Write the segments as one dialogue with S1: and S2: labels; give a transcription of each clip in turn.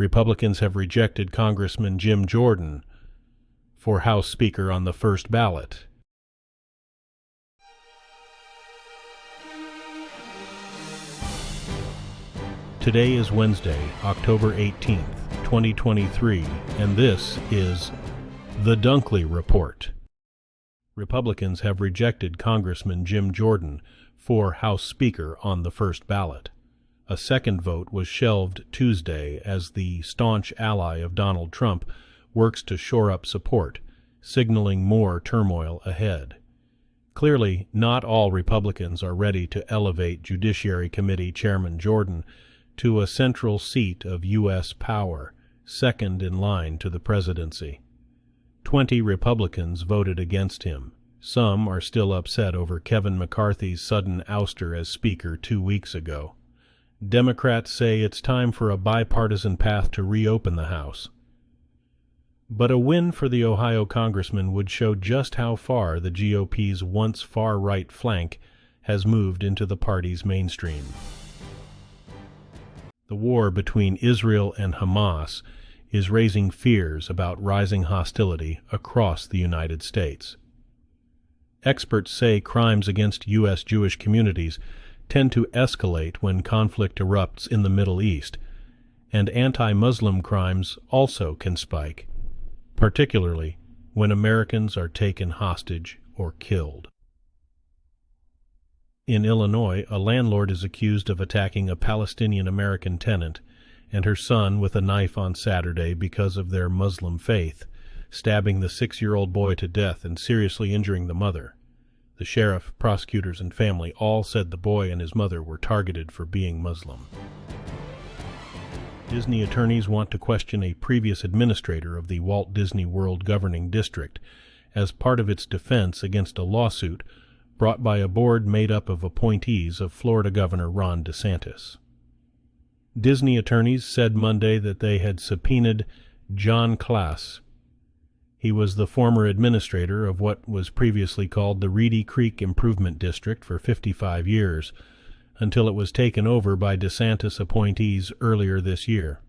S1: Republicans have rejected Congressman Jim Jordan for House Speaker on the first ballot. Today is Wednesday, October 18th, 2023, and this is The Dunkley Report. Republicans have rejected Congressman Jim Jordan for House Speaker on the first ballot. A second vote was shelved Tuesday as the staunch ally of Donald Trump works to shore up support, signaling more turmoil ahead. Clearly, not all Republicans are ready to elevate Judiciary Committee Chairman Jordan to a central seat of U.S. power, second in line to the presidency. 20 Republicans voted against him. Some are still upset over Kevin McCarthy's sudden ouster as Speaker 2 weeks ago. Democrats say it's time for a bipartisan path to reopen the House. But a win for the Ohio congressman would show just how far the GOP's once far-right flank has moved into the party's mainstream. The war between Israel and Hamas is raising fears about rising hostility across the United States. Experts say crimes against U.S. Jewish communities tend to escalate when conflict erupts in the Middle East, and anti-Muslim crimes also can spike, particularly when Americans are taken hostage or killed. In Illinois, a landlord is accused of attacking a Palestinian-American tenant and her son with a knife on Saturday because of their Muslim faith, stabbing the 6-year-old boy to death and seriously injuring the mother. The sheriff, prosecutors, and family all said the boy and his mother were targeted for being Muslim. Disney attorneys want to question a previous administrator of the Walt Disney World Governing District as part of its defense against a lawsuit brought by a board made up of appointees of Florida Governor Ron DeSantis. Disney attorneys said Monday that they had subpoenaed John Klass. He was the former administrator of what was previously called the Reedy Creek Improvement District for 55 years, until it was taken over by DeSantis appointees earlier this year.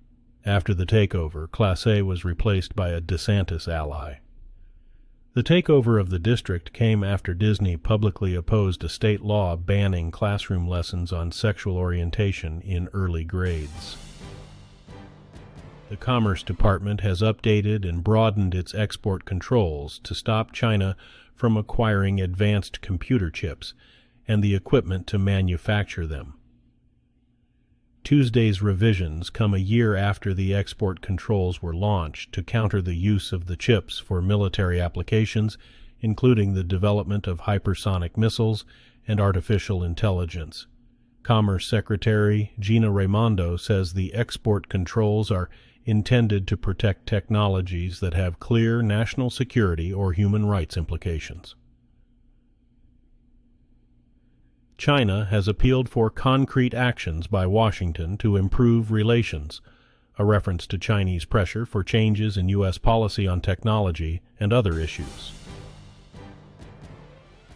S1: After the takeover, Klass was replaced by a DeSantis ally. The takeover of the district came after Disney publicly opposed a state law banning classroom lessons on sexual orientation in early grades. The Commerce Department has updated and broadened its export controls to stop China from acquiring advanced computer chips and the equipment to manufacture them. Tuesday's revisions come a year after the export controls were launched to counter the use of the chips for military applications, including the development of hypersonic missiles and artificial intelligence. Commerce Secretary Gina Raimondo says the export controls are intended to protect technologies that have clear national security or human rights implications. China has appealed for concrete actions by Washington to improve relations, a reference to Chinese pressure for changes in U.S. policy on technology and other issues.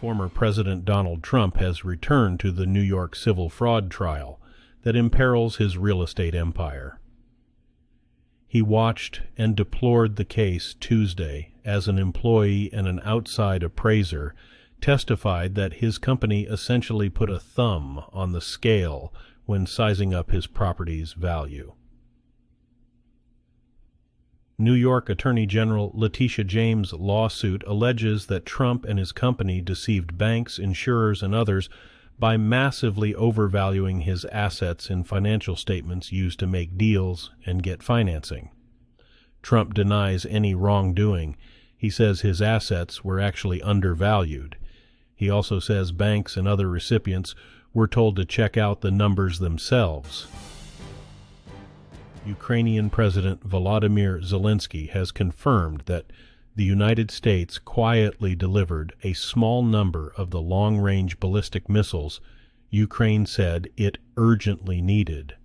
S1: Former President Donald Trump has returned to the New York civil fraud trial that imperils his real estate empire. He watched and deplored the case Tuesday as an employee and an outside appraiser testified that his company essentially put a thumb on the scale when sizing up his property's value. New York Attorney General Letitia James' lawsuit alleges that Trump and his company deceived banks, insurers, and others by massively overvaluing his assets in financial statements used to make deals and get financing. Trump denies any wrongdoing. He says his assets were actually undervalued. He also says banks and other recipients were told to check out the numbers themselves. Ukrainian President Volodymyr Zelensky has confirmed that the United States quietly delivered a small number of the long-range ballistic missiles Ukraine said it urgently needed,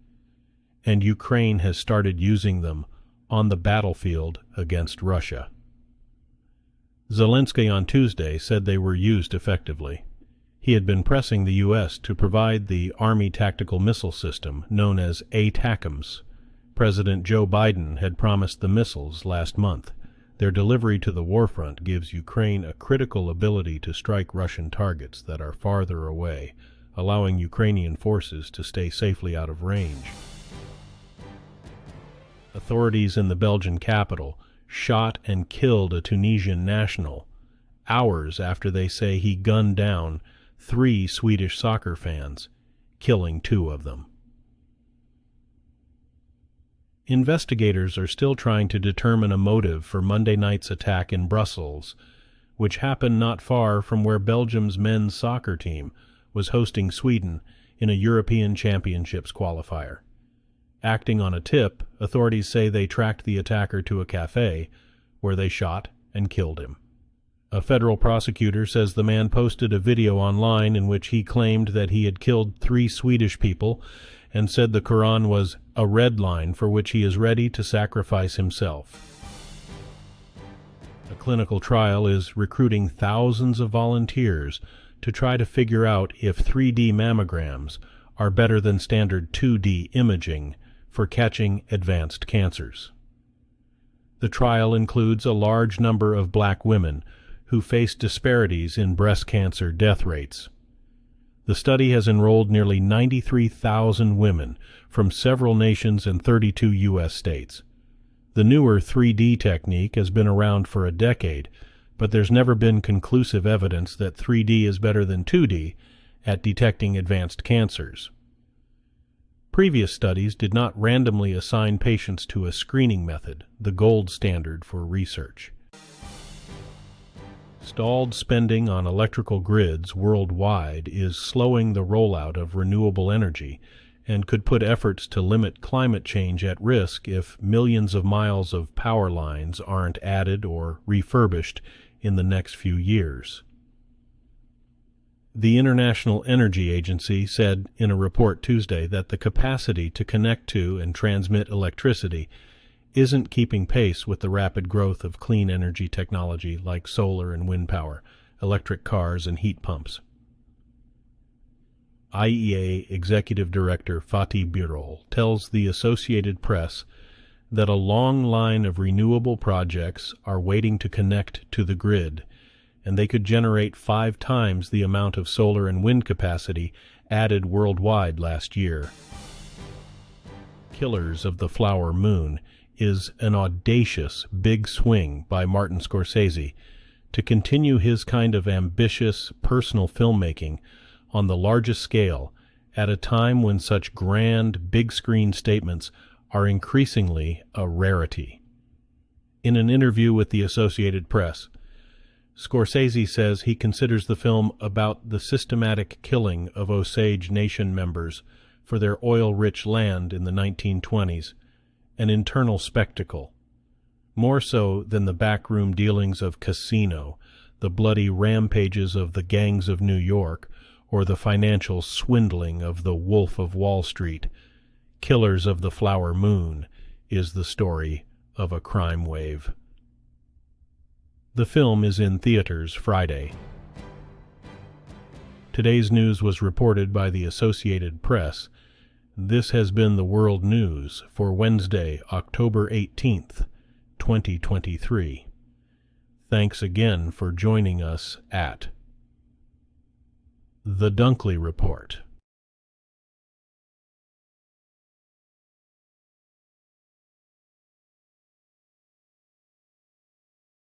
S1: and Ukraine has started using them on the battlefield against Russia. Zelensky on Tuesday said they were used effectively. He had been pressing the U.S. to provide the Army Tactical Missile System known as ATACMS, President Joe Biden had promised the missiles last month. Their delivery to the warfront gives Ukraine a critical ability to strike Russian targets that are farther away, allowing Ukrainian forces to stay safely out of range. Authorities in the Belgian capital shot and killed a Tunisian national, hours after they say he gunned down 3 Swedish soccer fans, killing 2 of them. Investigators are still trying to determine a motive for Monday night's attack in Brussels, which happened not far from where Belgium's men's soccer team was hosting Sweden in a European Championships qualifier. Acting on a tip, authorities say they tracked the attacker to a cafe, where they shot and killed him. A federal prosecutor says the man posted a video online in which he claimed that he had killed 3 Swedish people and said the Quran was a red line for which he is ready to sacrifice himself. A clinical trial is recruiting thousands of volunteers to try to figure out if 3D mammograms are better than standard 2D imaging for catching advanced cancers. The trial includes a large number of black women who face disparities in breast cancer death rates. The study has enrolled nearly 93,000 women from several nations and 32 U.S. states. The newer 3D technique has been around for a decade, but there's never been conclusive evidence that 3D is better than 2D at detecting advanced cancers. Previous studies did not randomly assign patients to a screening method, the gold standard for research. Stalled spending on electrical grids worldwide is slowing the rollout of renewable energy and could put efforts to limit climate change at risk if millions of miles of power lines aren't added or refurbished in the next few years. The International Energy Agency said in a report Tuesday that the capacity to connect to and transmit electricity isn't keeping pace with the rapid growth of clean energy technology like solar and wind power, electric cars, and heat pumps. IEA Executive Director Fatih Birol tells the Associated Press that a long line of renewable projects are waiting to connect to the grid, and they could generate 5 times the amount of solar and wind capacity added worldwide last year. Killers of the Flower Moon is an audacious big swing by Martin Scorsese to continue his kind of ambitious personal filmmaking on the largest scale at a time when such grand big-screen statements are increasingly a rarity. In an interview with the Associated Press, Scorsese says he considers the film about the systematic killing of Osage Nation members for their oil-rich land in the 1920s an internal spectacle, more so than the backroom dealings of Casino, the bloody rampages of the gangs of New York, or the financial swindling of the Wolf of Wall Street. Killers of the Flower Moon is the story of a crime wave. The film is in theaters Friday. Today's news was reported by the Associated Press. This has been the World News for Wednesday, October 18th, 2023. Thanks again for joining us at The Dunkley Report.